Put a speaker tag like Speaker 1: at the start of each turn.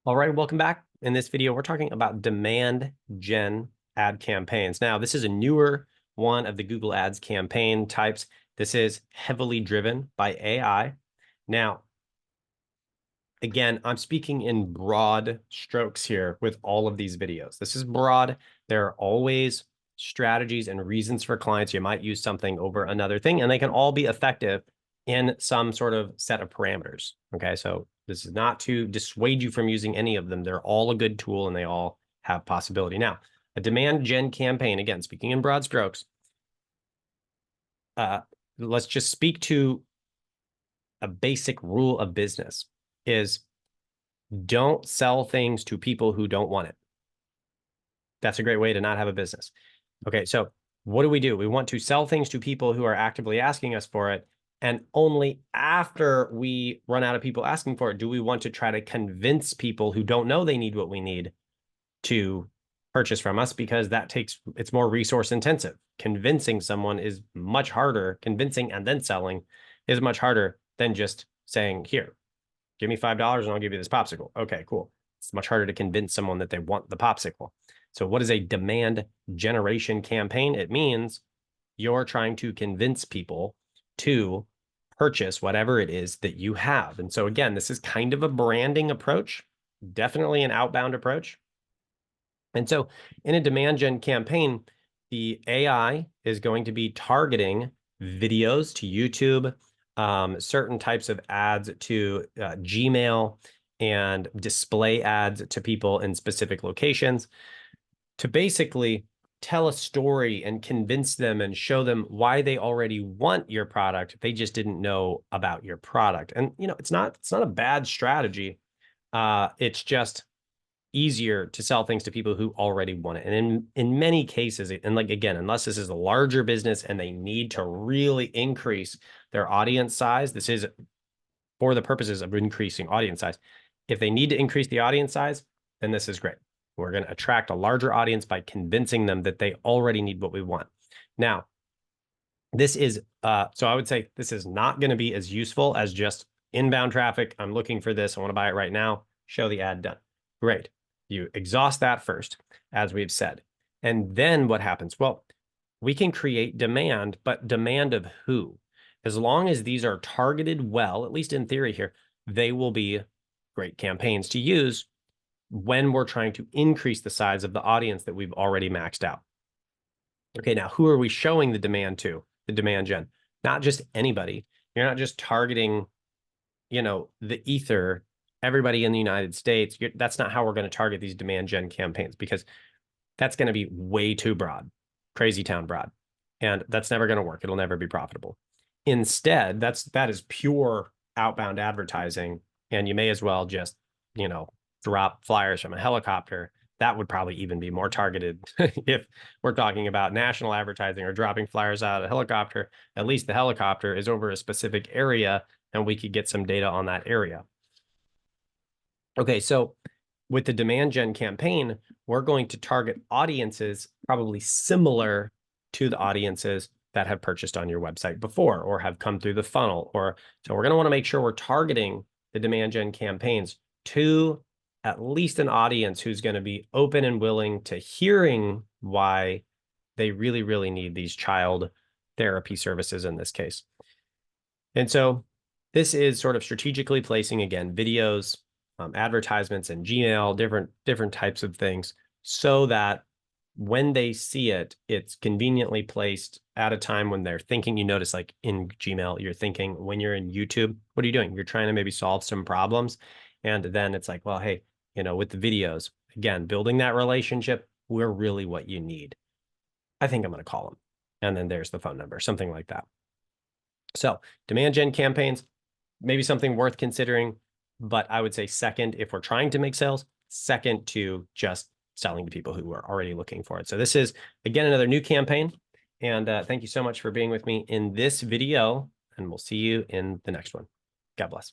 Speaker 1: All right, welcome back. In this video, we're talking about demand gen ad campaigns. Now, this is a newer one of the Google Ads campaign types. This is heavily driven by AI. Now, again, I'm speaking in broad strokes here with all of these videos. This is broad. There are always strategies and reasons for clients. You might use something over another thing, and they can all be effective in some sort of set of parameters. Okay, so this is not to dissuade you from using any of them. They're all a good tool and they all have possibility. Now, a demand gen campaign, again, speaking in broad strokes, let's just speak to a basic rule of business is don't sell things to people who don't want it. That's a great way to not have a business. Okay, so what do? We want to sell things to people who are actively asking us for it. And only after we run out of people asking for it, do we want to try to convince people who don't know they need what we need to purchase from us, because it's more resource intensive. Convincing someone is much harder. Convincing and then selling is much harder than just saying, here, give me $5 and I'll give you this popsicle. Okay, cool. It's much harder to convince someone that they want the popsicle. So what is a demand generation campaign? It means you're trying to convince people to purchase whatever it is that you have. And so again, this is kind of a branding approach, definitely an outbound approach. And so in a demand gen campaign, the AI is going to be targeting videos to YouTube, certain types of ads to Gmail, and display ads to people in specific locations to basically tell a story and convince them and show them why they already want your product. They just didn't know about your product. And it's not a bad strategy. It's just easier to sell things to people who already want it. And in many cases, and like, again, unless this is a larger business and they need to really increase their audience size, this is for the purposes of increasing audience size. If they need to increase the audience size, then this is great. We're going to attract a larger audience by convincing them that they already need what we want. Now, this is, so I would say this is not going to be as useful as just inbound traffic. I'm looking for this. I want to buy it right now. Show the ad done. Great. You exhaust that first, as we've said. And then what happens? Well, we can create demand, but demand of who? As long as these are targeted well, at least in theory here, they will be great campaigns to use when we're trying to increase the size of the audience that we've already maxed out. Okay, now who are we showing the demand to? The demand gen, not just anybody. You're not just targeting, the ether, everybody in the United States. That's not how we're going to target these demand gen campaigns, because that's going to be way too broad, crazy town broad. And that's never going to work. It'll never be profitable. Instead, that is pure outbound advertising. And you may as well just, drop flyers from a helicopter. That would probably even be more targeted. If we're talking about national advertising or dropping flyers out of a helicopter, at least the helicopter is over a specific area and we could get some data on that area. Okay, so with the demand gen campaign, we're going to target audiences probably similar to the audiences that have purchased on your website before or have come through the funnel. So we're going to want to make sure we're targeting the demand gen campaigns to at least an audience who's going to be open and willing to hearing why they really, really need these child therapy services in this case. And so this is sort of strategically placing, again, videos, advertisements in Gmail, different types of things, so that when they see it, it's conveniently placed at a time when they're thinking. You notice, like in Gmail, you're thinking. When you're in YouTube, what are you doing? You're trying to maybe solve some problems. And then it's like, well, hey, with the videos, again, building that relationship, we're really what you need. I think I'm going to call them. And then there's the phone number, something like that. So demand gen campaigns, maybe something worth considering, but I would say second, if we're trying to make sales, second to just selling to people who are already looking for it. So this is, again, another new campaign. And thank you so much for being with me in this video, and we'll see you in the next one. God bless.